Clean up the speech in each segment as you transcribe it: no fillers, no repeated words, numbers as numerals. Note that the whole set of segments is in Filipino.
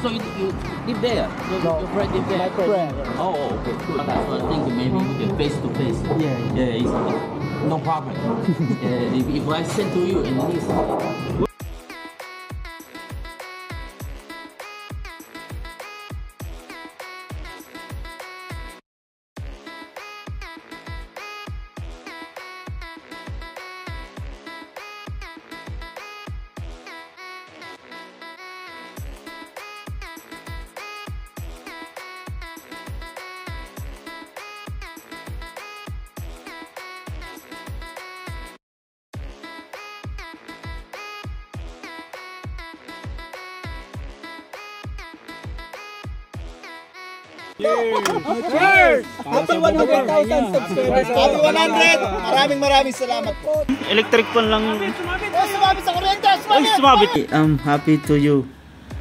So you live there? No, your friend live there? my friend. Oh, okay, good. That's what I think. Maybe we can face to face. Yeah. It's no problem. If I send to you in this. Cheers! Happy 100,000 subscribers. Happy 100! Maraming salamat po. Electric pan lang. Oh, sumabit sa kuryente! Ay, sumabit. I'm happy to you.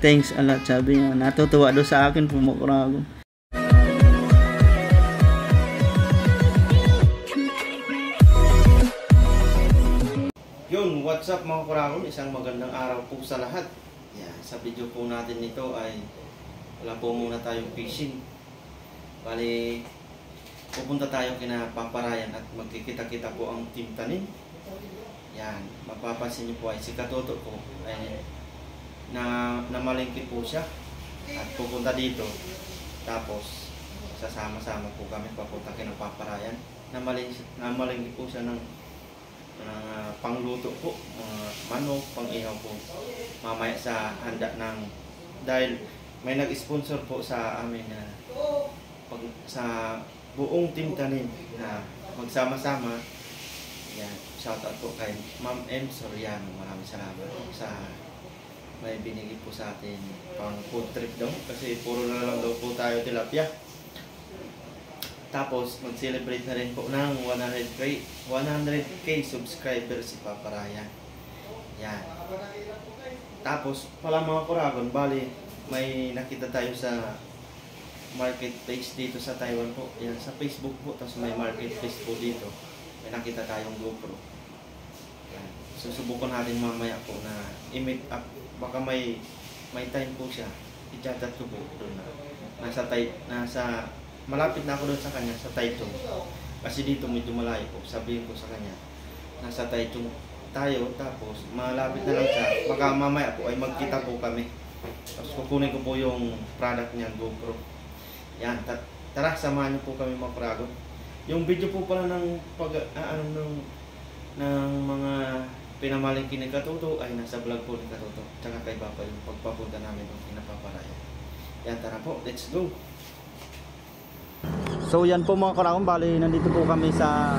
Thanks a lot, sabi niya. Natutuwa daw sa akin, pumukurago. Yun, what's up mga kuragon? Isang magandang araw po sa lahat. Yeah, sa video po natin nito ay wala po muna tayong fishing. Bali, pupunta tayo kina Paparayan at magkikita-kita po ang Team Tanim. Yan, mapapansin niyo po ay si Katoto po ay namalengke po siya at pupunta dito. Tapos sasama-sama po kami papunta kina Paparayan. Namalengke po siya ng pangluto po, manok, pang-ihaw po. Mamaya sa handa ng dahil may nag-sponsor po sa amin na sa buong Team Tanim na magsama-sama. Yan, shoutout po kay Ma'am M. Soriano. Maraming salamat sa may binigay po sa atin pang food trip daw kasi puro na lang daw po tayo tilapia. Tapos mag-celebrate na rin po ng 100k subscribers si Paparayan. Yan. Tapos pala mga kuragon, bali may nakita tayo sa marketplace dito sa Taiwan po. Yan, sa Facebook po. Tapos may marketplace po dito. May nakita tayong GoPro. Yan. Susubukan natin mamaya po na i-meet up. Baka may time po siya. I-chat ko po doon na. Nasa malapit na ako doon sa kanya sa Taichung. Kasi dito medyo malayo po. Sabihin ko sa kanya. Nasa Taichung tayo. Tapos malapit na lang siya. Baka mamaya po ay magkita po kami. Tapos kukunin ko po yung product niya, GoPro. Yan, tara, samahan niyo po kami mga kuragon. Yung video po pala ng ng mga pinamalingkin ni Katoto ay nasa vlog po ni Katoto. Tsaka kay Papa yung pagpapunta namin ng Pinapaparayan. Yan, tara po, let's go! So yan po mga kuragon, bali nandito po kami sa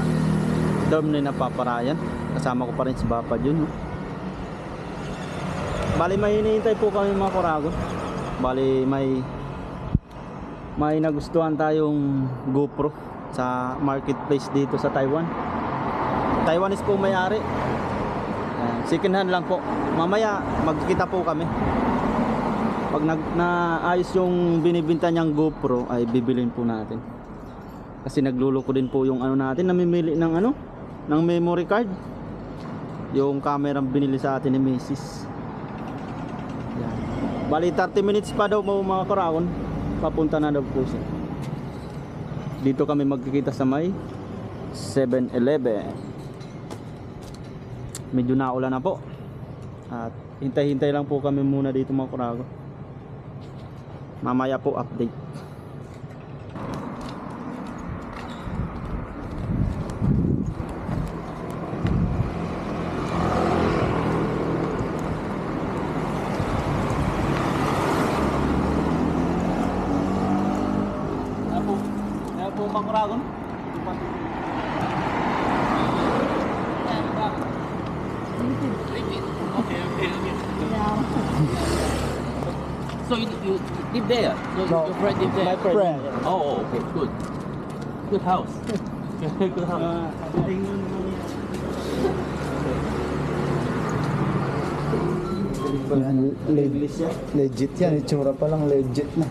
dorm ni Napaparayan. Kasama ko pa rin si Papa Jun. Bali may hinihintay po kami mga kuragon. Bali may nagustuhan tayong GoPro sa marketplace dito sa Taiwan. Taiwanese po may-ari. Second hand lang po. Mamaya magkikita po kami. Pag naayos yung binibinta niyang GoPro ay bibilin po natin. Kasi nagluloko din po yung natin, namimili ng ng memory card. Yung camera binili sa atin ni Mrs. Yan. Bali 30 minutes pa daw mga kuragon. Papunta na daw po siya. Dito kami magkikita sa may 7-Eleven. Medyo naulan na po. At hintay-hintay lang po kami muna dito mga kuragon. Mamaya po update. Kuragon. Okay. So you live there? So No, your friend live there? my friend. Oh, okay, good. Good house. Good house. Yan, legit yan. Itsura pa lang legit na.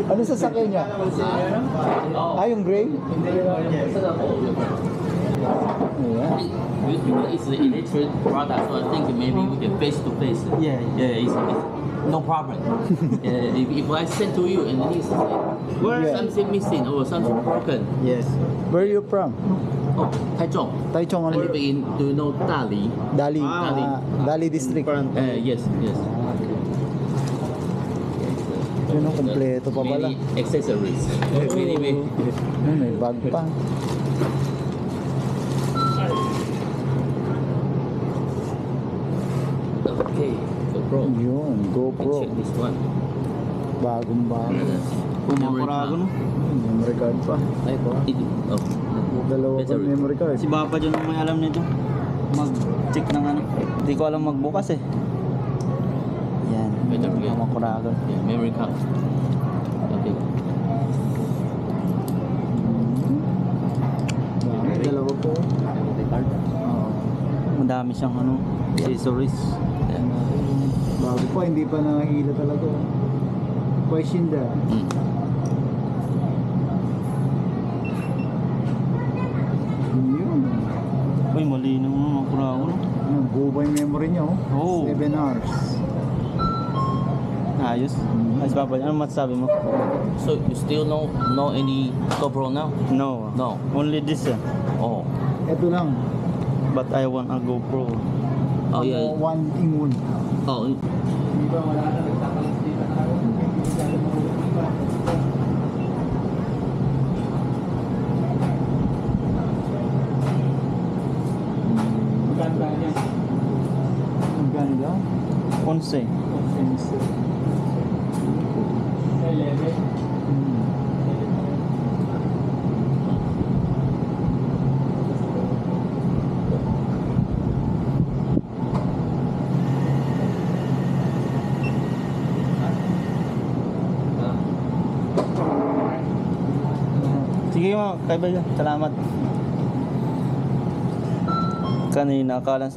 Ano sasakyan niya? Ah, yung gray? Yeah. It's the electric product, so I think maybe we can face to face. Yeah. Yeah, it's no problem. If I send to you and then it's Where? something missing or something broken, Yes. Where are you from? oh, Taichung. Taichung I only. live in, do you know Dali? Dali. Dali. Dali district. Yes, yes. Yun ang kompleto pa pala. Many accessories. Many. May bag pa. Okay, GoPro. Yun, GoPro. Check this one. Bagong bago. Memory Kurago, card. no? Memory card pa. Ay, oh. Dalawa pa Battery. memory card. Si Papa dyan ang may alam nito. Mag-check ng ano. Hindi ko alam magbukas eh. Yan. Battery. Mga Kurago. Yeah, memory card. Okay. Dalawa po. Memory card. Oo. Madami siyang ano, accessories. Yeah. Bago pa, hindi pa nakahila talaga. Question da. Mm. Yun. Uy, malinaw nga mga Kurago, no? Yung buo yung memory niya, oh. Oo. 7 hours. Ayos. Ayos Papa, ano masasabi mo? So you still know any GoPro now? No. No. Only this eh. Oh. Ito lang. But I want a GoPro. Oh yeah. One in one. Oh. Di ba wala na nagtakalas dito na ako? Maganda niya. Ang ganda. 11. Offensive. Sige mga kaibigan, salamat. Kanina akala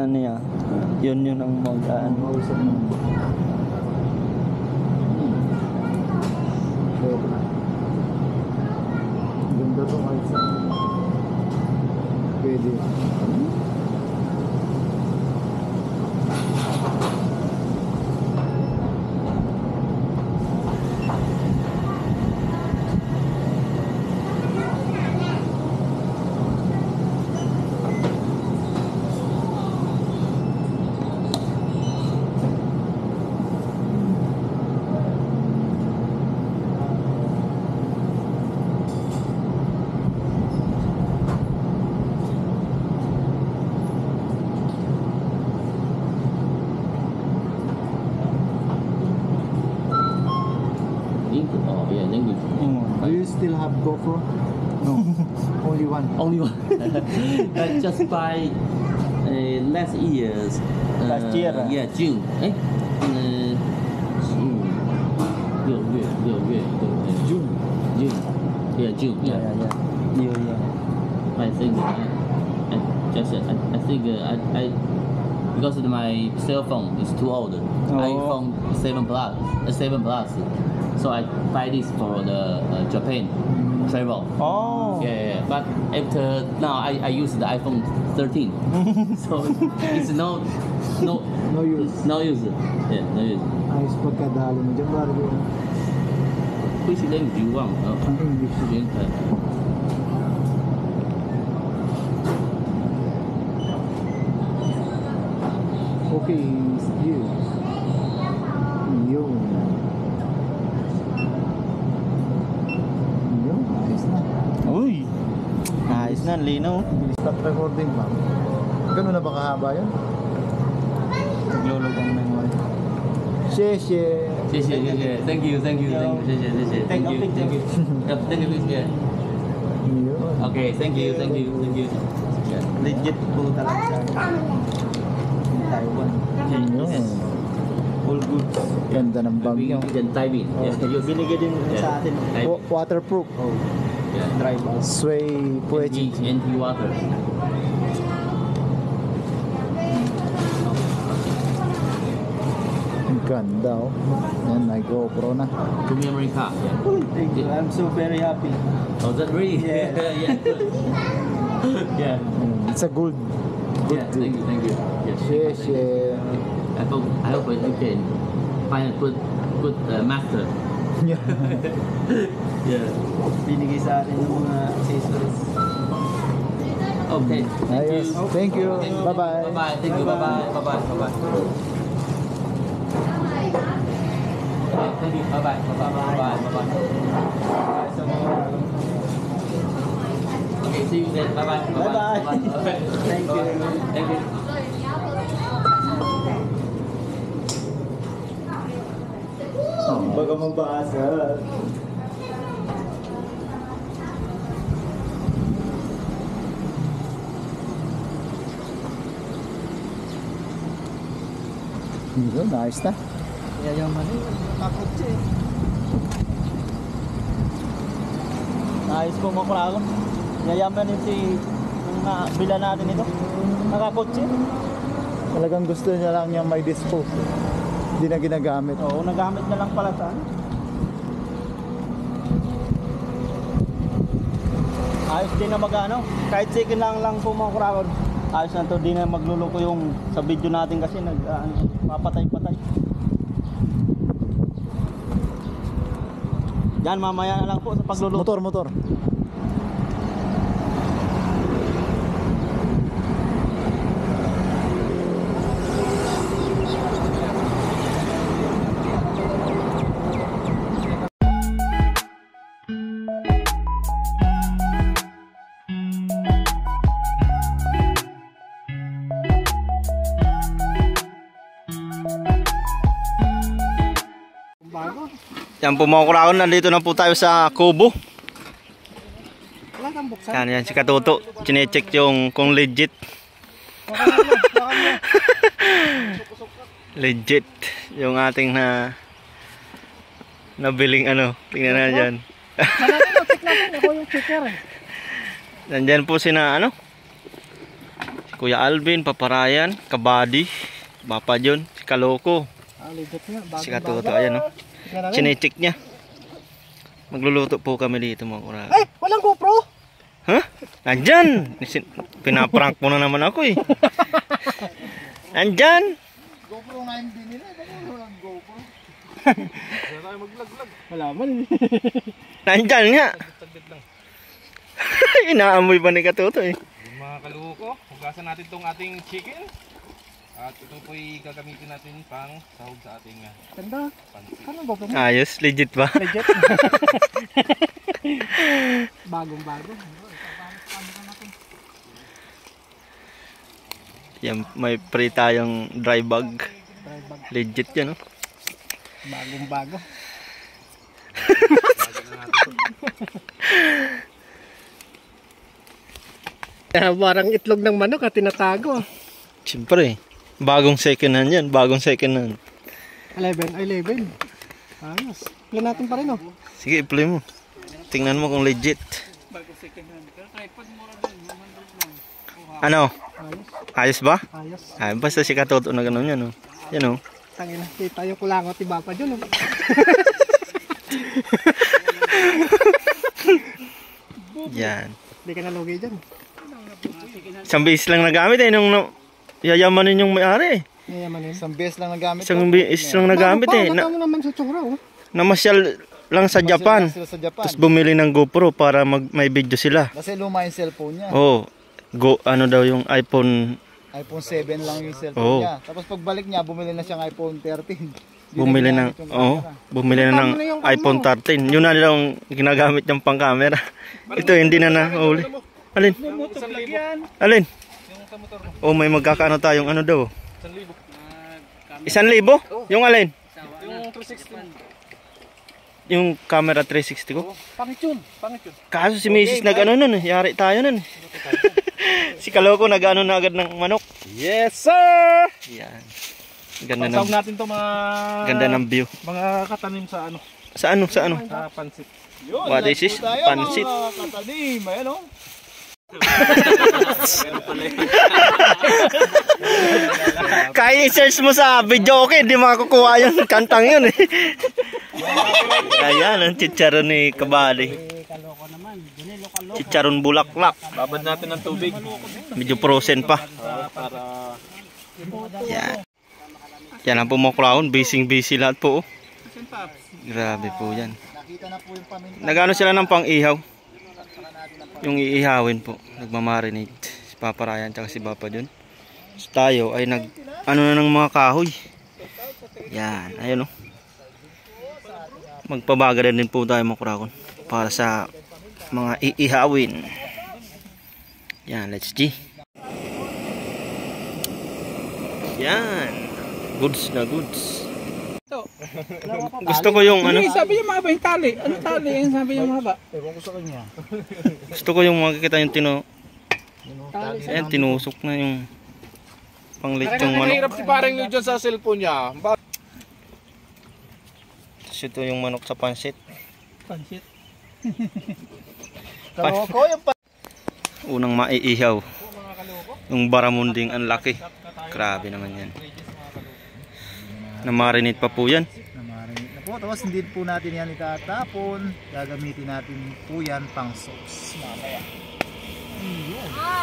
niya yun ang mag-aan. Mausap mo. Ganda to kahit sa pwede. Oh yeah, English. Do you still have GoPro? No. Only one. Only one. Just by last year's. Last year, Yeah, June. June. 6月. June. June. Yeah, June. Yeah. Yeah. I think I think because my cell phone is too old. iPhone 7 Plus. So I buy this for the Japan travel. Oh. Yeah. But after now I use the iPhone 13. So it's no use. No use. Yeah, no use. Ayos pagkadali mo dyan, Barbie. Which language do you want? Ang English. Okay, you. Yun. Yun, ayos na. Uy. Ayos na, linaw. Stop recording ba? Ganun na ba kahaba yun? Naglulog ang memory. Sheshe. 谢谢。Thank you. Thank you. Take a picture. Thank you. Yeah. Yun. Okay. Thank you. Yeah. Legit po talaga. Taiwan. Yun. All good. Ganda ng bag We nyo. can type in. Yeah. Use. Binigay din sa atin. Type. Waterproof. Oh. Yeah. Dry box. Sway Poetic. Anti water. Ang ganda oh. Yan, may GoPro na. To memory card. Yeah. Thank you. I'm so very happy. Oh, that really? Yeah. Yeah. Good. Yeah. It's a good Yeah. Thank you. Thank you. Yes. I hope you can find a good master. Yeah. Yeah. Binigay sa atin yung mga accessories. Okay. Thank you. Ayos. Thank you. Bye-bye. Bye-bye. Thank you. Bye-bye. Bye-bye. Bye-bye. Okay, thank you. Bye-bye. Bye-bye. Bye-bye. Bye-bye. Okay, see you then. Bye-bye. Bye-bye. Bye-bye. Thank you. Thank you. Baga mabasa. Yun, ayos na. Kaya yung nakakotse. Ayos po mga kuragon. Yayaman din si bila natin ito. Nakakotse. Talagang gusto niya lang yung may dispose. Hindi na ginagamit. Oo, nagamit na lang pala sa ano. Ayos din na mag-ano. Kahit second lang po mga kuragon. Ayos na to, di na magluluko yung sa video natin kasi papatay-patay. Yan, mamaya na lang po sa pagluluto. Motor. Yan po mga kuragon, nandito na po tayo sa Kubo. Yan si Katuto. Chine-check yung kung legit. Legit yung ating nabiling ano. Tingnan na dyan. Nandyan po si si Kuya Alvin, Paparayan, Kabady, Papa John, si Kaloko. Si Katuto, ayan o. Chine-check niya. Magluluto po kami dito mga kuragon. Ay, walang GoPro. Huh? Nandyan! Pinaprank mo na naman ako eh. Nandyan! GoPro nga hindi nila. Walang GoPro. Wala man eh. Nandyan nga! Inaamoy pa ni Katuto eh. Mga kaluko, hugasan natin tong ating chicken. At ito po'y gagamitin natin pang sahog sa ating Ganda. Anong GoPro mo? Ayos, legit ba? Legit. Bagong-bago. Yan, may free tayong dry bag. Legit yan, no? Bagong-bago. Parang itlog ng manok at tinatago. Siyempre, bagong second hand yan. Bagong second hand. 11. Ayos. Plan natin pa rin, oh. Sige, i-play mo. Tingnan mo kung legit. Ano? Ayos ba? Ayos. Ay, basta si Katuto na gano'n yan, no? Yan, no? Tangina, kita yung kulangot ni Papa John, oh. Yan. Hindi ka nalugi dyan. Isang beses lang nagamit eh, nung yayamanin yung may-ari. Mayaman yun. Isang beses lang nagamit. Isang beses lang nagamit eh. Mo naman sa tsura, oh. Namasyal lang sa Japan. Sila sa Japan. Tapos bumili ng GoPro para may video sila. Kasi luma yung cellphone niya. Oh, ano daw yung iPhone 7 lang yung cellphone Oo. niya. Tapos pagbalik niya, bumili na siyang iPhone 13. bumili ng bumili na ng iPhone 13. Yun na lang ginagamit niyang pang-camera. Ito hindi na nahuli. Alin? Alin? Oh, may magkakaano tayong ano daw. 1,000? Yung alin? Yung 360. Yung camera 360 ko. Pangit yun. Kaso si Mrs. nag-ano nun, yari tayo nun. Si Kaloko nag-ano na agad ng manok. Yes, sir! Yan. Ganda Pagsawag ng, natin to mga ganda ng view. mga katanim sa ano, Sa ano? sa pansit. What is this? Pansit. Katanim, ayan, oh. Kaya i-search mo sa video, okay, hindi makakukuha yung kantang yun eh. Ayan, ang chicharon ni Kabady. Kaloko naman. Dili, lokal chicharon bulaklak. Babad natin ng tubig. Medyo frozen pa. Para Yan. Yan ang pumuklaon. Busy lahat po. Oh. Grabe po yan. Nagano sila ng pang-ihaw. Yung iihawin po. Nagmamarinate. Si Papa Ryan tsaka si Papa John. So, tayo ay ano na ng mga kahoy. Yan. Ayun o. Magpabaga din po tayo mga kurakon. Para sa mga iihawin. Yan. Let's see. Yan. Goods na goods. Gusto ko yung ano. Sabi niya mahaba yung tali. Ano tali? Yung sabi niya mahaba. Ewan ko sa kanya. Gusto ko yung makikita yung ayan, tinusok na yung panglitsong manok. Hirap si parang nyo dyan sa cellphone niya. Tapos ito yung manok sa pansit. Pansit. Kaloko yung Unang maiihaw. Yung baramunding ang laki. Grabe naman yan. Na-marinate pa po yan. namarinate na po. Tapos hindi po natin yan itatapon. Gagamitin natin po yan pang sauce mamaya.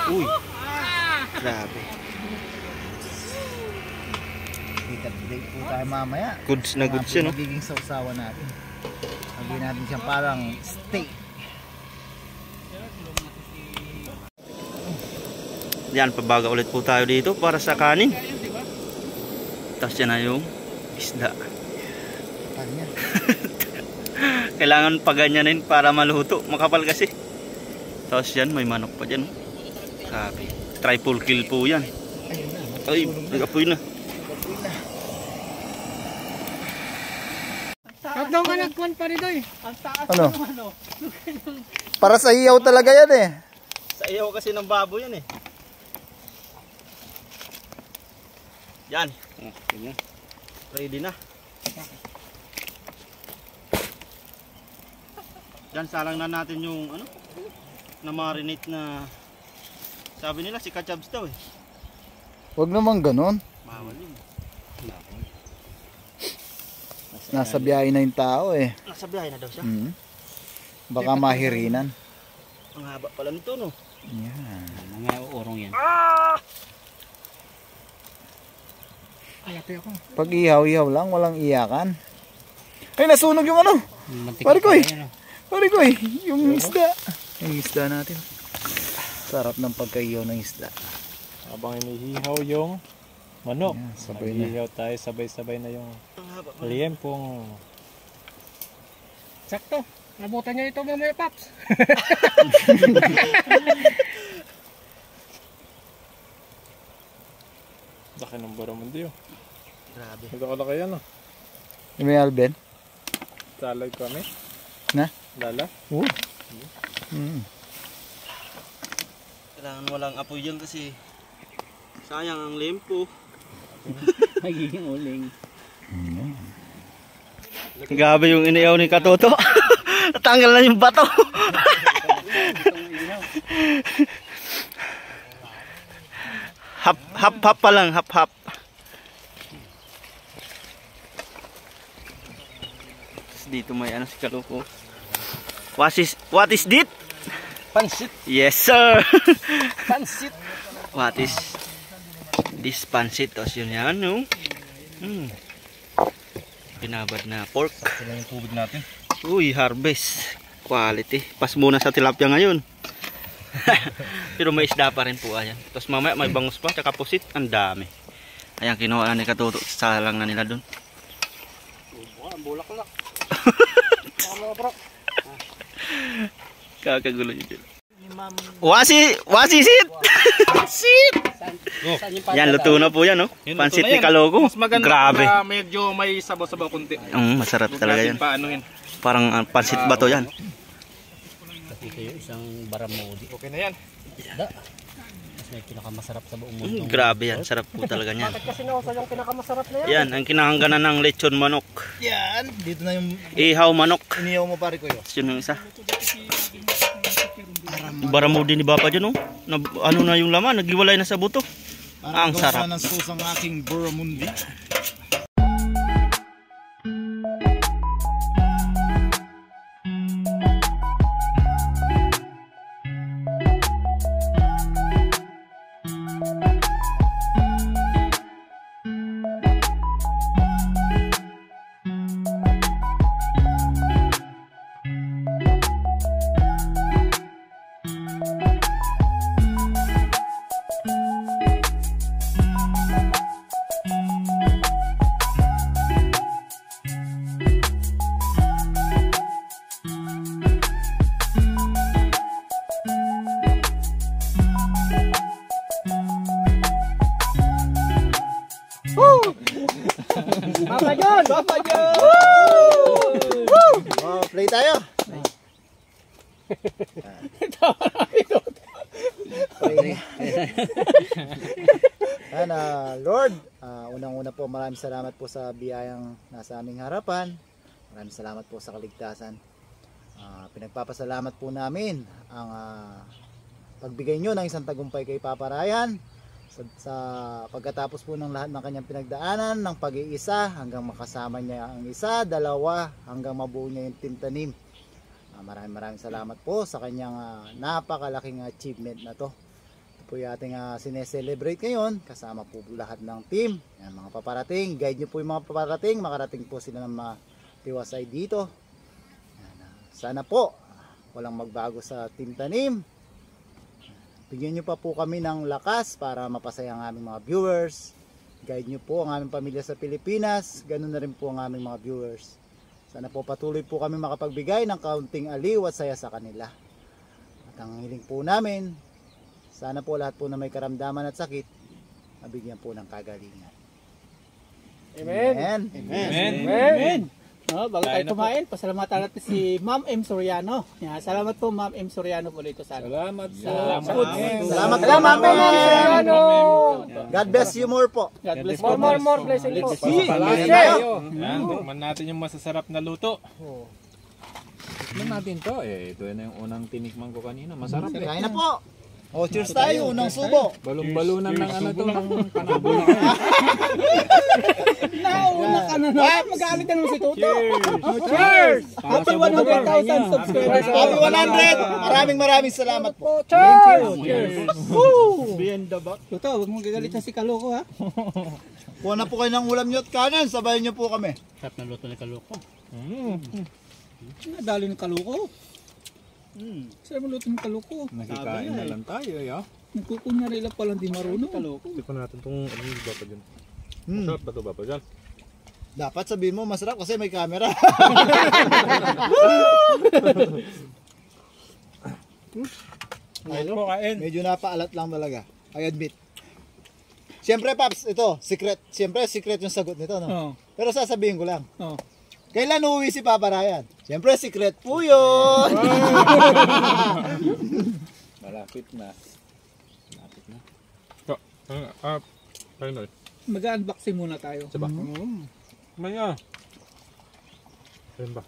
Uy. Grabe. Ikat-break po tayo mamaya. Goods na goods yan. Magiging sausawa natin. Lagyan natin siyang parang steak. Yan, pabaga ulit po tayo dito para sa kanin. Tapos yan na yung isda. Kanya. Kailangan paganyanin para maluto. Makapal kasi. Tapos yan, may manok pa dyan. Sabi. Triple kill po yan. Ay, nag-apoy na. Tatong ka nagkuhan pa rin doy. Ano? Para sa iyaw talaga yan eh. Sa iyo kasi ng babo yan eh. Yan. Ready na. Yan, salang na natin yung ano, na marinate na, sabi nila si Kachabs daw eh. Huwag naman ganon. Bawal yun. Nasa biyahe na yung tao eh. Nasa biyahe na daw siya. Baka mahirinan. Ang haba pala nito no. Yan. Mga urong yan. Pag ihaw-ihaw lang, walang iyakan. Ay, nasunog yung ano. Mantika Pare ko eh. pa yan, oh. Pare ko eh. Yung isda. Yung isda natin. Sarap ng pagkaihaw ng isda. Habang inihihaw yung manok. Yan, sabay na. Naghihihaw tayo, sabay-sabay na yung Ang haba pala. liempong. Sakto. Nabutan niya ito mamaya, Paps. Laki ng baramundi oh. Grabe. Nagkakalaki yan oh. Yung may Alben? Salay kami. Na? Lala. Kailangan walang apoy dyan kasi sayang ang lempo. Magiging uling. Grabe yung iniyaw ni Katoto. Natanggal na yung bato. Hap pa lang, hap. Dito may ano si Kaloko. What is this? Pansit. Yes sir. Pansit. What is this pansit? Tapos yun yan no. Pinabad na pork. Sila yung tubig natin. Uy, harvest. Quality. Pas muna sa tilapia ngayon. Pero may isda pa rin po ayan. Tapos mamaya may bangus pa, tsaka pusit. Ang dami. Ayan, kinuha na ni Katoto. Salang na nila dun. Ang bulaklak. Kakagulo yun. Wasisit! Yan, luto na po yan, no? Pansit ni Kaloko. Mas maganda Grabe. na medyo may sabaw-sabaw kunti. Masarap talaga yan. Paanuhin. Parang pansit ba to yan? Ito yung isang baramudi. Okay na yan. Mas may pinakamasarap sa buong mundo. Grabe yan, sarap po talaga yan. Kasi nauso yung pinakamasarap na yan. Yan, ang kinahangganan ng lechon manok. Yan. Dito na yung Ihaw manok. iniyaw mo pare ko yun. Yun yung isa. Baramudi ni Bapa dyan, no? Ano na yung laman, naghiwalay na sa buto. Ang sarap. Ng sauce ang aking barramundi. Papa John! Papa John! Oh, play tayo. Pray. Lord, unang-una po maraming salamat po sa biyayang nasa aming harapan. Maraming salamat po sa kaligtasan. Pinagpapasalamat po namin ang pagbigay nyo ng isang tagumpay kay Papa Ryan. Sa pagkatapos po ng lahat ng kanyang pinagdaanan ng pag-iisa hanggang makasama niya ang isa, dalawa hanggang mabuo niya yung Team Tanim. Maraming salamat po sa kanyang napakalaking achievement na to. Ito po yung ating sineselebrate ngayon kasama po lahat ng team. Yan, mga paparating, guide niyo po yung mga paparating, makarating po sila ng matiwasay dito. Yan, sana po walang magbago sa Team Tanim. Bigyan nyo pa po kami ng lakas para mapasaya ang aming mga viewers. Guide nyo po ang aming pamilya sa Pilipinas. Ganun na rin po ang aming mga viewers. Sana po patuloy po kami makapagbigay ng kaunting aliw at saya sa kanila. At ang hiling po namin, sana po lahat po na may karamdaman at sakit, mabigyan po ng kagalingan. Amen. Amen. Amen. Amen. No, bago tayo kumain, pasalamatan natin si Ma'am M. Soriano. Yan, salamat po Ma'am M. Soriano po dito sa amin. Salamat po. Salamat po, Ma'am Soriano. God bless you more po. God bless po. More blessing po. Yan, tikman natin yung masasarap na luto. Tikman natin to. Ito na yung unang tinikman ko kanina. Masarap eh. Kain na po. O, cheers tayo. Unang subo. Balon-balunan ng ano to. Ng panabo. Nauna ka na naman. Magalit na naman si Toto. Cheers! Happy 100,000 subscribers. Happy 100. Maraming salamat po. Cheers! Cheers! Woo! Toto, huwag mong gagalit na si Kaloko ha. Kuha na po kayo ng ulam nyo at kanin. Sabayan nyo po kami. Sarap na luto ni Kaloko. Nadali ng Kaloko. Sarap na luto ng Kaloko. Nakikain na lang tayo. Nagkukunyari lang palang di marunong. Kaloko. Tikman natin itong ano yung bapa dyan. Masarap ba ito bapa dyan? Dapat sabihin mo masarap kasi may camera. Medyo napaalat lang talaga. I admit. Siyempre Paps, ito, secret. Siyempre secret yung sagot nito, no? Oo. Pero sasabihin ko lang. Oo. Kailan uuwi si Papa Ryan? Siyempre secret po yun. Malapit na. Ayun na. Mag-unboxing muna tayo. Diba? Maya. Ayun ba?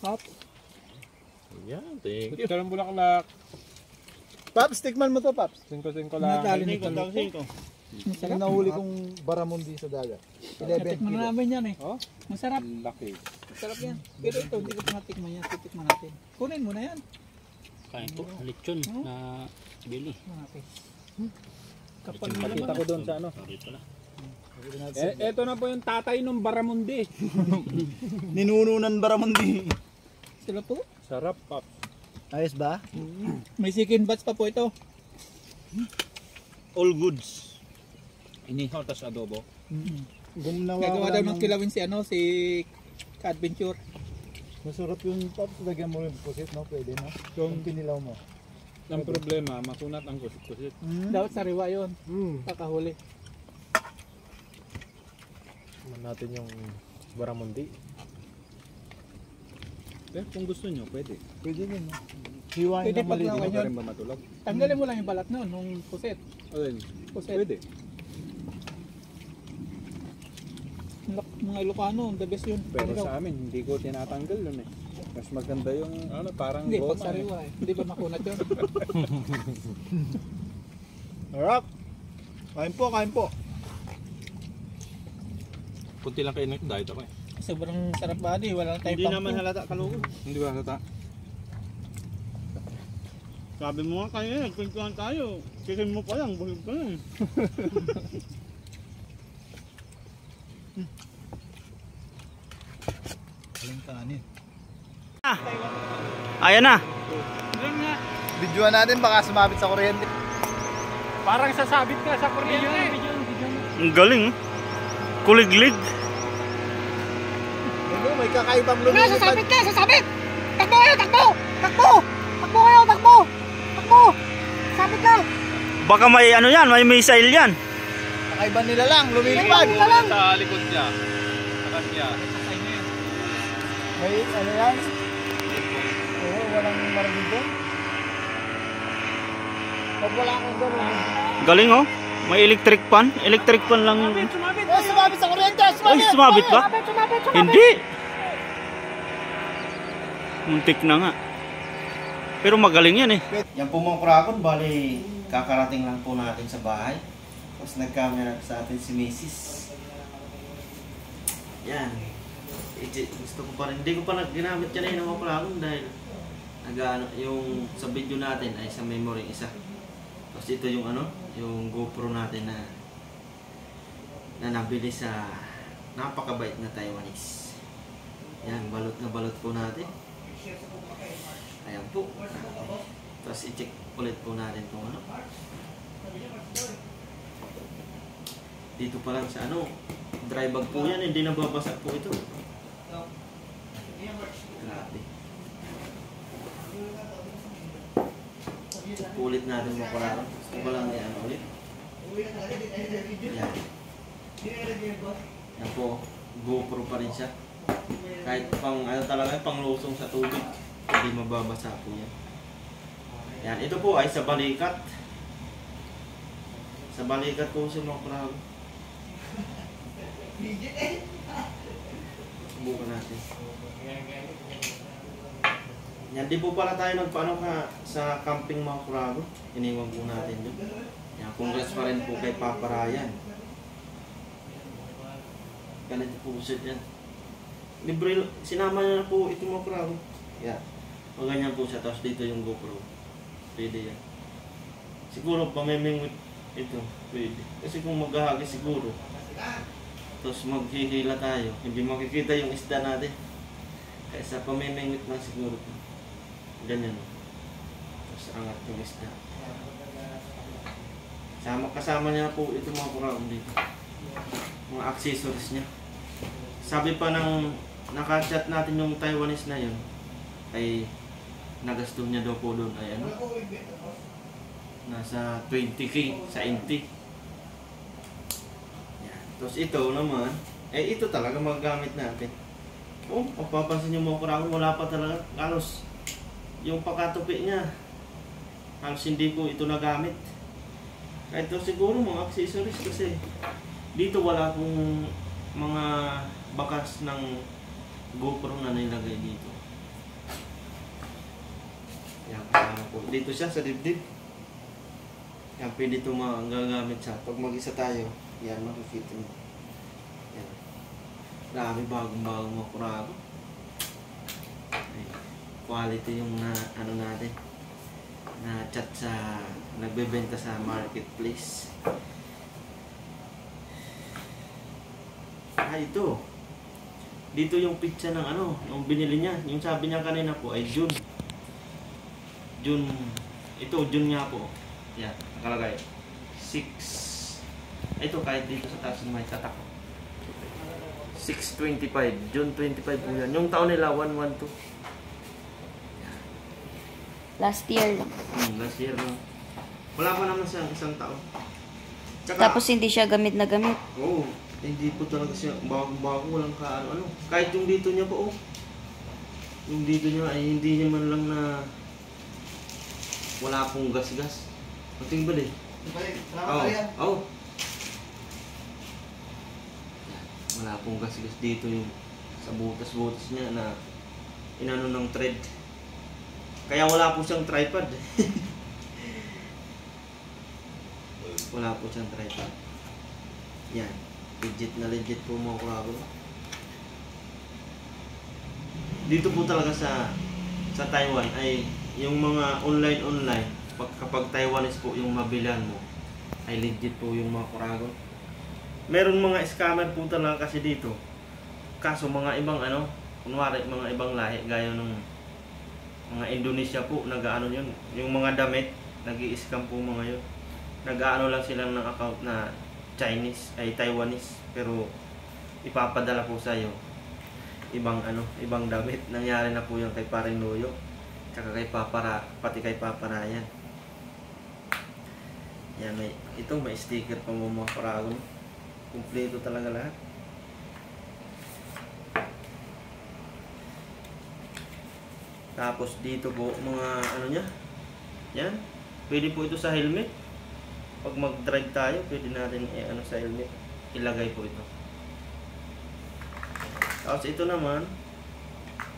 Hop. Yan, thank you. Dalang bulaklak. Paps, tikman mo to, Paps. 5-5 lang. Nadali ni Kaloko. Yung nahuli kong baramundi sa dagat. 11 Tikman kilo. na namin yan eh. Oh? Masarap. Laki. Masarap yan. Pero ito, hindi ko pa natikman yan. Titikman natin. Kunin mo na yan. Kain po, lechon na bili. Okay. Kapal mo Nakita naman. ko doon sa ano. Sorry pala. Ito na po yung tatay ng Baramundi. Ninununan baramundi. Sila po. Sarap pap. Ayos ba? May chicken butts pa po ito. All goods. Inihaw tas adobo. Gagawa daw ng kilawin si ano, si Ka-Adventure. Masarap yung Paps. Lagyan mo rin pusit, no? Pwede, no? Yung pinilaw mo. Ang problema, makunat ang kusit-kusit. Dapat sariwa yun. Kakahuli. Tikman natin yung baramundi. Pero kung gusto nyo, pwede. Pwede din, no? Hiwain Pwede na pag maliit. naman Hindi yun. rin ba matulog? Tanggalin mo lang yung balat nun, nung puset. Ayun. Puset. Pwede. Mga Ilocano, the best yun. Pero Ano daw? sa amin, hindi ko tinatanggal yun eh. Mas maganda yung ano, parang Hindi, pag goma eh. sariwa eh. Hindi ba makunat yun? Harap. Kain po, kain po. Kunti lang kayo nito, diet ako eh. Sobrang sarap ba di? Wala tayong Hindi naman halata Kaloko. Hindi ba halata? Sabi mo nga kayo, nagkwentuhan tayo. Chicken mo pa lang, busog ka lang. Walang kanin. Ayan na. Videoan natin baka sumabit sa kuryente. Parang sasabit ka sa kuryente. Ang galing. Kuliglig. Ano, may kakaibang lumilipad. Sasabit ka, sasabit! Takbo kayo, takbo! Takbo! Takbo kayo, takbo! Takbo! Sabit ka! Baka may ano yan, may missile yan. Kakaiba nila lang, lumilipad. Sa likod niya. Sa kanya. May ano yan? Oo, walang marinig doon. Pag wala akong gano'n. Galing oh. May electric pan. Electric pan lang. Oh, sumabit sa kuryente! Ay, sumabit ba? Hindi. Muntik na nga. Pero magaling yan eh. Yan po mga kuragon, bali kakarating lang po natin sa bahay. Tapos nag-camera sa atin si Mrs. Yan. Gusto ko pa rin, hindi ko pa ginamit kanina mga kuragon dahil yung sa video natin ay sa memory isa. Tapos ito yung ano, yung GoPro natin na nabili sa napakabait na Taiwanese. Yan, balot na balot po natin. Ayan po. Tapos i-check ulit po natin kung ano. Dito pa lang sa ano, dry bag po yan, hindi nababasa po ito. Grabe. Ulit natin makularo. Gusto ko lang yan ulit. Yan. Yan po, GoPro pa rin siya. Kahit pang ano talaga, pang lusong sa tubig, hindi mababasa po yan. Yan, ito po ay sa balikat. Sa balikat po siya makularo. Subukan natin. Yan, di po pala tayo nagpaano ka sa camping mga kurago. Iniwan po natin yun. Yan, congrats pa rin po kay Papa Ryan. Ganito po siya yan. Libre, sinama niya na po ito mga kurago. Yan. O ganyan po siya. Tapos dito yung GoPro. Pwede yan. Siguro pamimingwit ito. Pwede. Kasi kung maghahagi siguro. Tapos maghihila tayo. Hindi makikita yung isda natin. Kaya sa pamimingwit na siguro. Ganyan. Tapos angat yung isda. Kasama niya po ito mga kuraon dito. Mga accessories niya. Sabi pa ng naka-chat natin yung Taiwanese na yun, ay nagasto niya daw po doon ay ano? Nasa 20k sa NT. Yan. Tapos ito naman, ito talaga magagamit natin. Oh, mapapansin niyo mga kuraon, wala pa talaga halos yung pakatupi niya. Halos hindi ko ito nagamit. Kahit ito siguro mga accessories kasi dito wala akong mga bakas ng GoPro na nilagay dito. Yan, kasama po. Dito siya sa dibdib. Yan, pwede ito magagamit siya. Pag mag-isa tayo, yan, makikita mo. Yan. Grabe, bagong-bagong mga kurago. Quality yung ano natin. Na chat sa nagbebenta sa marketplace. Ito. Dito yung pizza ng ano, yung binili niya. Yung sabi niya kanina po ay June. June. Ito, June nga po. Yan, nakalagay. 6. Ito kahit dito sa taas may tatak. 625. June 25 po yan. Yung taon nila 112. Last year lang. Last year lang. Wala pa naman siyang isang taon. Tapos hindi siya gamit na gamit. Oo. Hindi po talaga siya bago-bago, walang kaano-ano. Kahit yung dito niya po, yung dito niya ay hindi niya man lang na wala pong gas-gas. Mating ba din? Oo. Wala pong gas-gas dito yung sa butas-butas niya na inano ng thread. Kaya wala po siyang tripod. Wala po siyang tripod. Yan. Legit na legit po mga kurago. Dito po talaga sa Taiwan ay yung mga online kapag Taiwanese po yung mabilan mo, ay legit po yung mga Kuragon. Meron mga scammer po talaga kasi dito. Kaso mga ibang ano, kunwari mga ibang lahi gaya ng mga Indonesia po, nag-aano yun. Yung mga damit, nag-i-scam po mga yun. Nag-aano lang sila ng account na Chinese, ay Taiwanese, pero ipapadala po sa iyo ibang ano, ibang damit. Nangyari na po yung kay Paring Noyo, tsaka kay pati kay Paparayan. Yan, may sticker pa mga Kuragon. Kumpleto talaga lahat. Tapos dito po mga ano niya. Yan. Pwede po ito sa helmet. Pag mag-drive tayo, pwede natin ano sa helmet. Ilagay po ito. Tapos ito naman,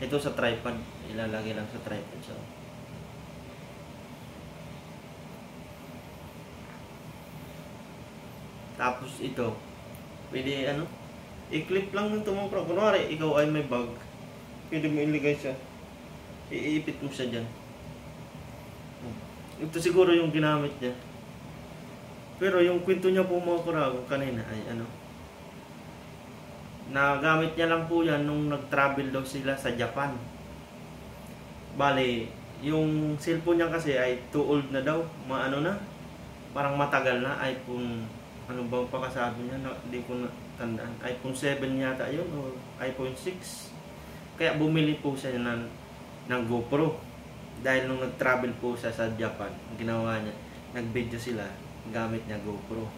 ito sa tripod. Ilalagay lang sa tripod. So, tapos ito, pwede ano, i-clip lang ng tumong. Kunwari, ikaw ay may bag, pwede mo ilagay siya. Iipit mo siya dyan. Ito siguro yung ginamit niya. Pero yung kwento niya po mga Kuragon kanina ay ano, nagamit niya lang po yan nung nag-travel daw sila sa Japan. Bale, yung cellphone niya kasi ay too old na daw. Maano na, parang matagal na. iPhone, ano bang pakasabi niya, hindi ko na tandaan. iPhone 7 yata yun o iPhone 6. Kaya bumili po siya ng GoPro. Dahil nung nag-travel po siya sa Japan, ginawa niya, nag-video sila, gamit niya GoPro.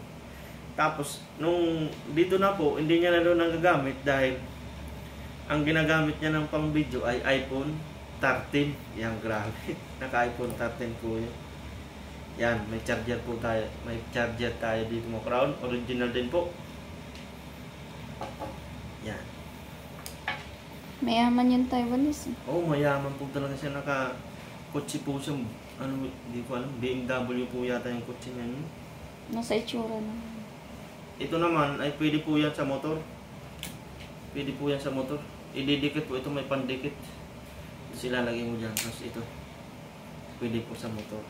Tapos, nung dito na po, hindi niya na doon nagagamit dahil ang ginagamit niya ng pang-video ay iPhone 13. Yan, grabe. Naka-iPhone 13 po yun. Yan, may charger po tayo. May charger tayo dito mo. Crown, original din po. Yan. Mayaman yung Taiwanese. Oh, mayaman po talaga siya. Naka-kotse po siya. Ano, hindi ko alam. BMW po yata yung kotse niya. Nasa itsura na. Ito naman ay pwede po yan sa motor. Pwede po yan sa motor. Ididikit po ito, may pandikit. Sila lagay mo dyan. Tapos ito, pwede po sa motor.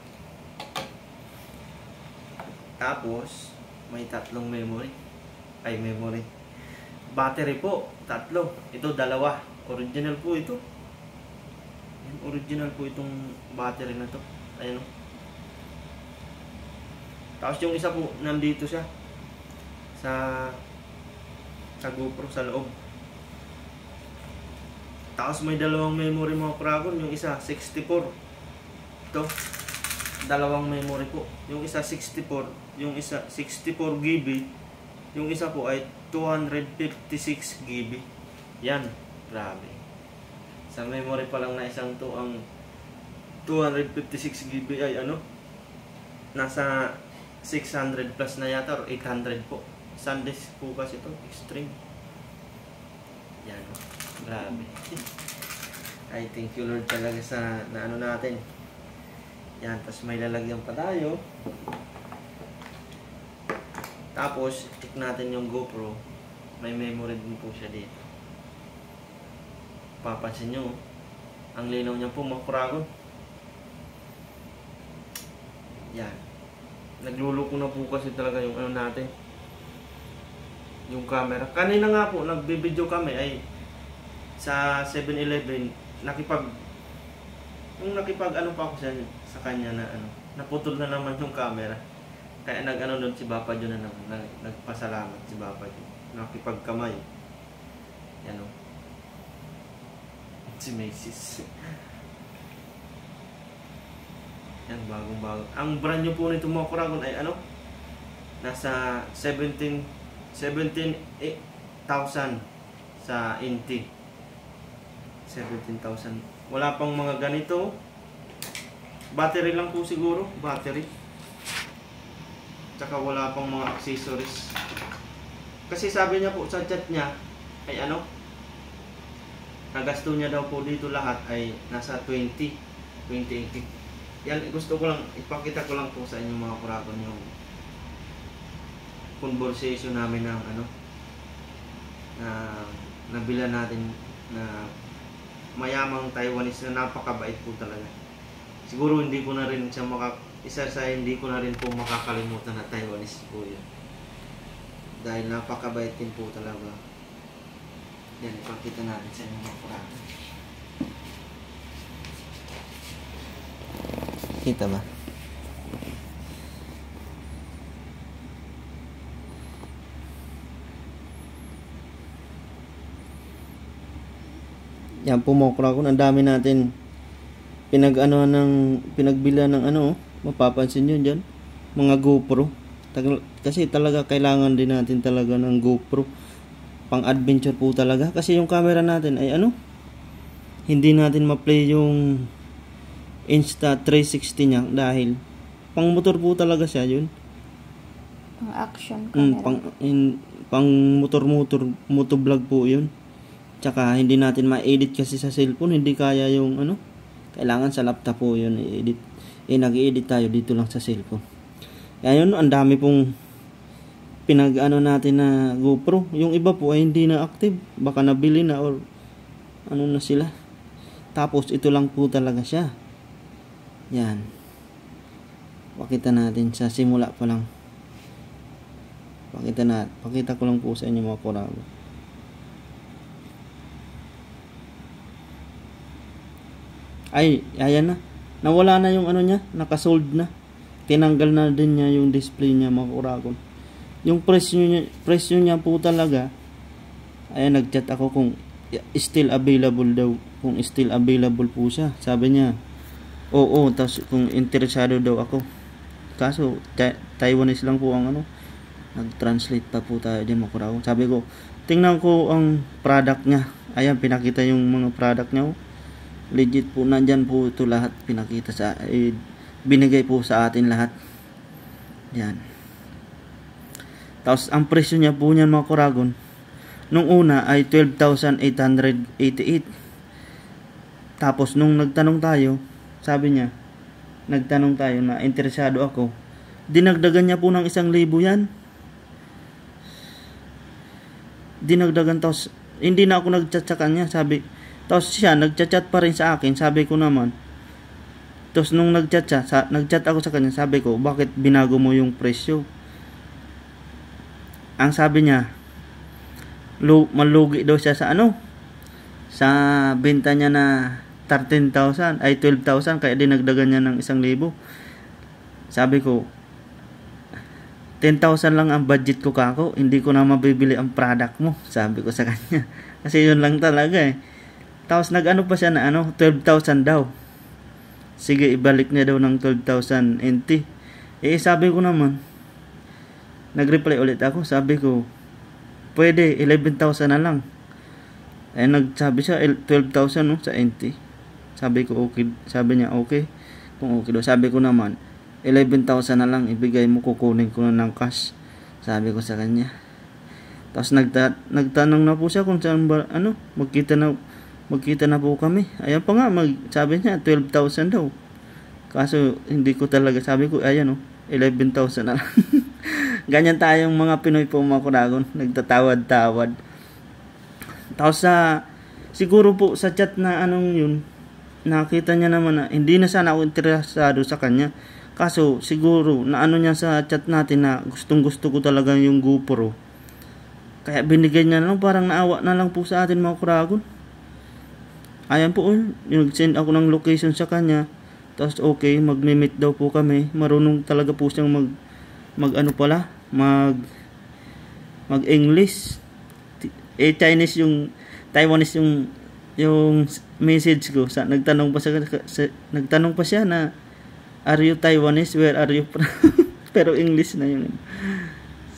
Tapos, may tatlong memory. Battery po, tatlo. Ito, dalawa. Original po ito. Original po itong battery na to. Ayan o. Tapos yung isa po, nandito siya. Sa GoPro sa loob. Tapos may dalawang memory mga Kuragon. Yung isa 64. Ito, dalawang memory po. Yung isa 64, yung isa 64 GB. Yung isa po ay 256 GB. Yan, grabe. Sa memory pa lang na isang to, ang 256 GB ay ano, nasa 600 plus na yata or 800 po. SanDisk po kasi ito, extreme. Yan, grabe. I thank you Lord talaga sa naano natin. Yan, tapos may lalagyan pa tayo. Tapos, check natin yung GoPro. May memory din po siya dito. Papansin nyo, ang linaw niya po mga Kuragon. Yan. Nagluluko na po kasi talaga yung ano natin, yung camera. Kanina nga po, nagbe-video kami ay sa 7-Eleven, nakipag ano pa ako sa kanya na ano, naputol na naman yung camera. Kaya nag-ano doon si Papa John na naman, nagpasalamat si Papa John. Nakipagkamay. Yan o. Si Macy's. Yan, bagong-bago. Ang brand new po nito mga Kuragon ay ano? Nasa 17,000 sa Inti. 17,000. Wala pang mga ganito. Battery lang po siguro. Battery. Tsaka wala pang mga accessories. Kasi sabi niya po sa chat niya ay ano, nagasto niya daw po dito lahat ay nasa 2080. Yan, gusto ko lang, ipakita ko lang po sa inyo mga Kuragon yung conversation namin ng ano, na nabila natin na mayamang Taiwanese na napakabait po talaga. Siguro hindi ko na rin siya isa sa hindi ko na rin po makakalimutan na Taiwanese po yun. Dahil napakabait din po talaga. Yan, ipakita natin sa inyo mga kurado. Kita ba? Yan po mga kurado, ang dami natin pinagbila ng ano, mapapansin nyo dyan, mga GoPro. Kasi talaga kailangan din natin talaga ng GoPro pang adventure po talaga, kasi yung camera natin ay ano, hindi natin ma-play yung Insta 360 niya dahil pang motor po talaga siya yun. Pang action camera. Pang motovlog po yun. Tsaka hindi natin ma-edit kasi sa cellphone, hindi kaya yung ano, kailangan sa laptop po yun i-edit. Nag-i-edit tayo dito lang sa cellphone. Kaya yun, ang dami pong pinag-ano natin na GoPro. Yung iba po ay hindi na active. Baka nabili na or ano na sila. Tapos ito lang po talaga siya. Yan. Pakita natin sa simula pa lang. Pakita ko lang po sa inyo mga kurado. Ay, ayan na. Nawala na yung ano niya, nakasold na. Tinanggal na din niya yung display niya mga kurado. Yung presyo niya po talaga, ayan, nag-chat ako kung still available daw, kung still available po siya. Sabi niya, oo, tapos kung interesado daw ako. Kaso, Taiwanese lang po ang ano, nag-translate pa po tayo dyan mga kurado. Sabi ko, tingnan ko ang product niya. Ayan, pinakita yung mga product niya. Legit po, nandyan po ito lahat, pinakita sa, binigay po sa atin lahat. Yan. Tapos ang presyo niya po niyan mga kuragon, nung una ay 12,888. Tapos nung nagtanong tayo, sabi niya, nagtanong tayo na interesado ako, dinagdagan niya po ng 1,000 yan. Dinagdagan, tapos hindi na ako nagchat sa kanya, sabi, tapos siya nagchat pa rin sa akin, sabi ko naman. Tapos nung nagchat ako sa kanya, sabi ko, bakit binago mo yung presyo? Ang sabi niya, malugi daw siya sa ano, sa benta niya na 13,000 ay 12,000, kaya dinagdagan niya ng 1,000. Sabi ko, 10,000 lang ang budget ko kako, hindi ko na mabibili ang product mo, sabi ko sa kanya. Kasi yun lang talaga eh. Tapos nag-ano pa siya na ano, 12,000 daw. Sige, ibalik niya daw ng 12,000 NT. Sabi ko naman, nag-reply ulit ako, sabi ko, pwede, 11,000 na lang. Nagsabi siya, 12,000 no, sa NT. Sabi ko, okay. Sabi niya, okay. Kung okay daw. Sabi ko naman, 11,000 na lang, ibigay mo, kukunin ko na ng cash. Sabi ko sa kanya. Tapos nagtanong na po siya kung saan ba, ano, magkita na po kami. Ayan pa nga, sabi niya, 12,000 daw. Kaso, hindi ko talaga, sabi ko, ayan o, 11,000 na lang. Ganyan tayong mga Pinoy po mga kuragon, nagtatawad-tawad. Tapos siguro po sa chat na anong yun, nakita niya naman na hindi na sana ako interesado sa kanya. Kaso siguro na ano niya sa chat natin na gustong gusto ko talaga yung GoPro. Kaya binigay niya lang, parang naawa na lang po sa atin mga kuragon. Ayan po, nag-send ako ng location sa kanya. Tapos okay, mag-meet daw po kami. Marunong talaga po siyang mag-English. Chinese yung Taiwanese yung message ko. Nagtanong pa siya na, are you Taiwanese? Where are you from? Pero English na yun.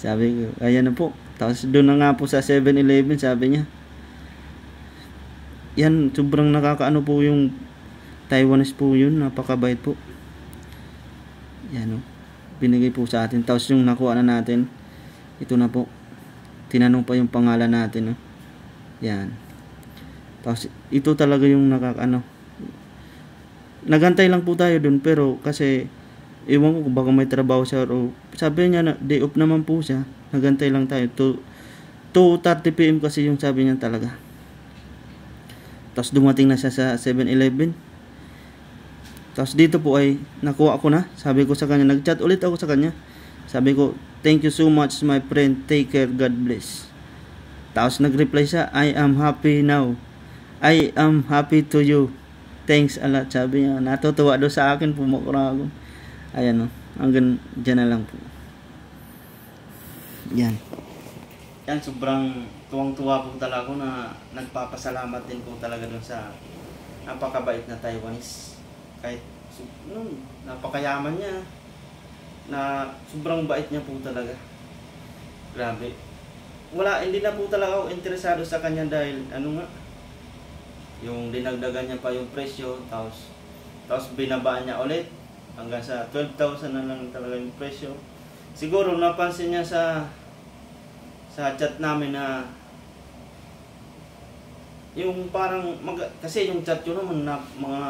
Sabi ko, ayan na po. Tapos doon na nga po sa 7-Eleven, sabi niya, yan, sobrang nakakaano po yung Taiwanese po yun, napakabait po. Yan o, binigay po sa atin. Tapos yung nakuha na natin, ito na po, tinanong pa yung pangalan natin o. Yan. Tapos ito talaga yung nakakaano, nagantay lang po tayo dun, pero kasi iwan ko baka may trabaho siya o sabi niya na day off naman po siya, nagantay lang tayo 2:30 PM kasi yung sabi niya talaga. Tapos dumating na siya sa 7-Eleven. Tapos dito po ay nakuha ko na. Sabi ko sa kanya, nag-chat ulit ako sa kanya. Sabi ko, thank you so much my friend, take care, God bless. Tapos nag-reply siya, I am happy now. I am happy to you. Thanks a lot. Sabi niya, natutuwa daw sa akin po mga kuragon. Ayan o, hanggang dyan na lang po. Yan. Yan, sobrang tuwang-tuwa po talaga ako na nagpapasalamat din po talaga dun sa napakabait na Taiwanese. Kahit napakayaman niya, na sobrang bait niya po talaga. Grabe. Hindi na po talaga ako interesado sa kanya dahil yung dinagdagan niya pa yung presyo, tapos binabaan niya ulit hanggang sa 12,000 na lang talaga yung presyo. Siguro napansin niya sa chat namin na yung parang kasi yung chat yun naman mga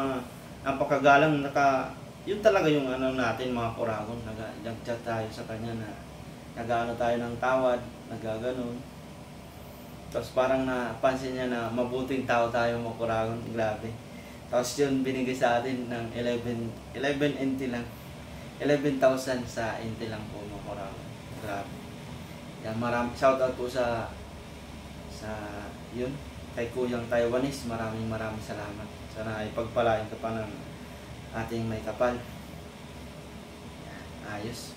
napakagalang yun talaga yung natin mga kuragon, nag-chat tayo sa kanya na nag-ano tayo ng tawad, nagaganon. Tapos parang napansin niya na mabuting tao tayo mga kuragon, grabe. Tapos yun binigay sa atin ng 11 NT lang. 11,000 sa NT lang po mga kuragon. Grabe. Yan, shoutout po sa yun, kay Kuyang Taiwanese, maraming salamat. Sana ay pagpalain ka pa ng ating may kapal. Ayos.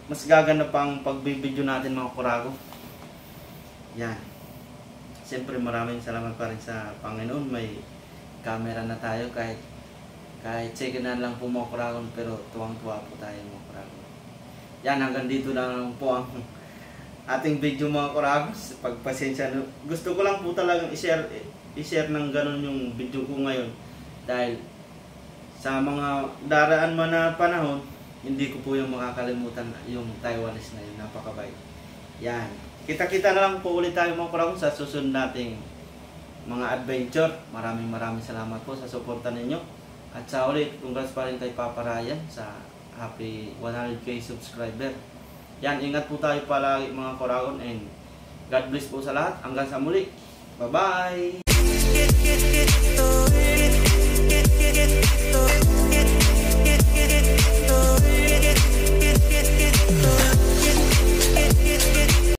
Mas gaganda pang pagbibideo natin mga kurago. Yan. Siyempre maraming salamat pa rin sa Panginoon. May camera na tayo kahit second-hand lang po mga kuragon, pero tuwang-tuwa po tayo mga kurago. Yan, hanggang dito lang po ang ating video mga kuragos. Pagpasensya, gusto ko lang po talagang i-share ng ganun yung video ko ngayon dahil sa mga daraan man na panahon, hindi ko po yung makakalimutan yung Taiwanese na yun, napakabait. Yan, kita-kita na lang po ulit tayo mga kuragos sa susunod nating mga adventure. Maraming salamat po sa suporta ninyo. At sa ulit, congrats pa rin kay Papa Ryan sa happy 100k subscriber. Yan, ingat po tayo palagi mga kuragon, and God bless po sa lahat. Hanggang sa muli. Bye-bye!